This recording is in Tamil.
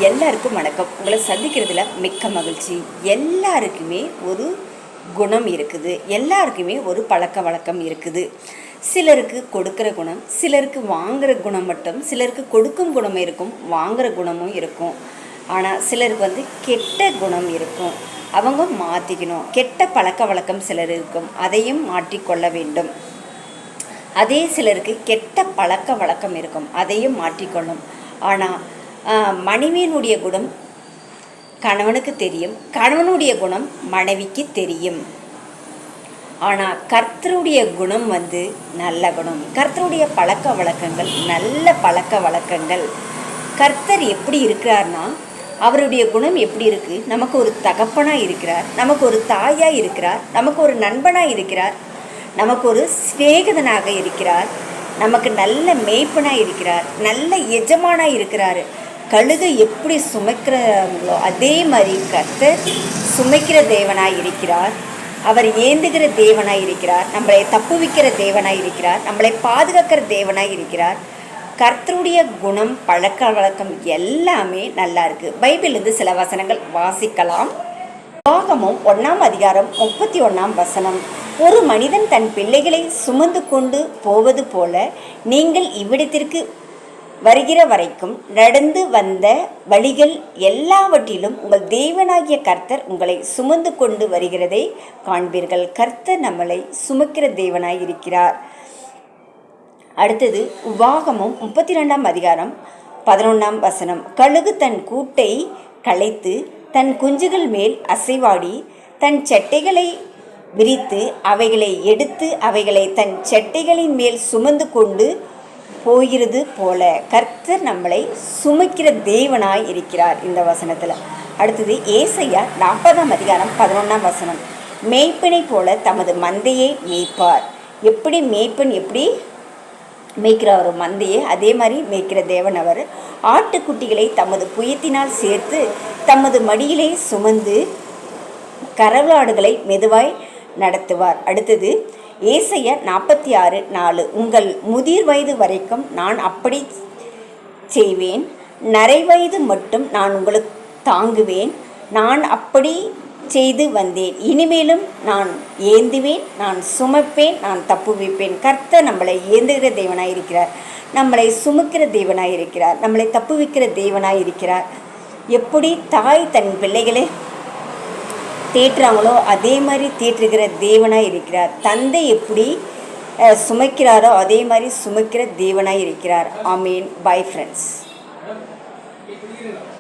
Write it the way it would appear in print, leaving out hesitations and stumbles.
எல்லாருக்கும் வணக்கம். உங்களை சந்திக்கிறதுல மிக்க மகிழ்ச்சி. எல்லாருக்குமே ஒரு குணம் இருக்குது, எல்லாருக்குமே ஒரு பழக்க வழக்கம் இருக்குது. சிலருக்கு கொடுக்குற குணம், சிலருக்கு வாங்குகிற குணம் மட்டும், சிலருக்கு கொடுக்கும் குணம் இருக்கும், வாங்குகிற குணமும் இருக்கும். ஆனால் சிலருக்கு கெட்ட குணம் இருக்கும், அவங்க மாற்றிக்கணும். கெட்ட பழக்க வழக்கம் சிலர் இருக்கும், அதையும் மாற்றிக்கொள்ள வேண்டும். அதே சிலருக்கு கெட்ட பழக்க வழக்கம் இருக்கும், அதையும் மாற்றிக்கொள்ளும். ஆனால் மனைவியினுடைய குணம் கணவனுக்கு தெரியும், கணவனுடைய குணம் மனைவிக்கு தெரியும். ஆனால் கர்த்தருடைய குணம் நல்ல குணம். கர்த்தருடைய பழக்க வழக்கங்கள் நல்ல பழக்க வழக்கங்கள். கர்த்தர் எப்படி இருக்கிறார்னா, அவருடைய குணம் எப்படி இருக்குது? நமக்கு ஒரு தகப்பனாக இருக்கிறார், நமக்கு ஒரு தாயாக இருக்கிறார், நமக்கு ஒரு நண்பனாக இருக்கிறார், நமக்கு ஒரு சிநேகிதனாக இருக்கிறார், நமக்கு நல்ல மேய்ப்பனாக இருக்கிறார், நல்ல எஜமானாக இருக்கிறார். கழுகை எப்படி சுமைக்கிறாங்களோ அதே மாதிரி கர்த்தர் சுமைக்கிற தேவனாய் இருக்கிறார். அவர் ஏந்துகிற தேவனாய் இருக்கிறார், நம்மளை தப்புவிக்கிற தேவனாய் இருக்கிறார், நம்மளை பாதுகாக்கிற தேவனாய் இருக்கிறார். கர்த்தருடைய குணம் பழக்க வழக்கம் எல்லாமே நல்லா இருக்குது. பைபிளிலிருந்து சில வசனங்கள் வாசிக்கலாம். உபாகமம் 1ஆம் அதிகாரம் 31ஆம் வசனம். ஒரு மனிதன் தன் பிள்ளைகளை சுமந்து கொண்டு போவது போல நீங்கள் இவ்விடத்திற்கு வருகிற வரைக்கும் நடந்து வந்த வழிகள் எல்லாவற்றிலும் உங்கள் தேவனாகிய கர்த்தர் உங்களை சுமந்து கொண்டு வருகிறதை காண்பீர்கள். கர்த்தர் நம்மளை சுமக்கிற தேவனாய் இருக்கிறார். அடுத்தது உபாகமம் 32ஆம் அதிகாரம் 11ஆம் வசனம். கழுகு தன் கூட்டை கலைத்து தன் குஞ்சுகள் மேல் அசைவாடி தன் செட்டைகளை விரித்து அவைகளை எடுத்து அவைகளை தன் செட்டைகளின் மேல் சுமந்து கொண்டு போகிறது போல கர்த்தர் நம்மளை சுமைக்கிற தேவனாய் இருக்கிறார் இந்த வசனத்தில். அடுத்தது ஏசாயா 40ஆம் அதிகாரம் 11ஆம் வசனம். மேய்ப்பனை போல தமது மந்தையை மேய்ப்பார். எப்படி மேய்ப்பன் எப்படி மேய்க்கிறார் மந்தையை, அதே மாதிரி மேய்க்கிற தேவன் அவர். ஆட்டுக்குட்டிகளை தமது புயத்தினால் சேர்த்து தமது மடியிலே சுமந்து கரவலாடுகளை மெதுவாய் நடத்துவார். அடுத்தது ஏசாயா 46:4. உங்கள் முதிர் வயது வரைக்கும் நான் அப்படி செய்வேன், நரை வயது மட்டும் நான் உங்களுக்கு தாங்குவேன். நான் அப்படி செய்து வந்தேன், இனிமேலும் நான் ஏந்துவேன், நான் சுமப்பேன், நான் தப்புவிப்பேன். கர்த்தர் நம்மளை ஏந்துகிற தேவனாய் இருக்கிறார், நம்மளை சுமக்கிற தேவனாய் இருக்கிறார், நம்மளை தப்புவிக்கிற தேவனாய் இருக்கிறார். எப்படி தாய் தன் பிள்ளைகளை தேற்றுறாங்களோ அதே மாதிரி தேற்றுகிற தேவனாய் இருக்கிறார். தந்தை எப்படி சுமைக்கிறாரோ அதே மாதிரி சுமைக்கிற தேவனாய் இருக்கிறார். ஆமீன். Bye friends.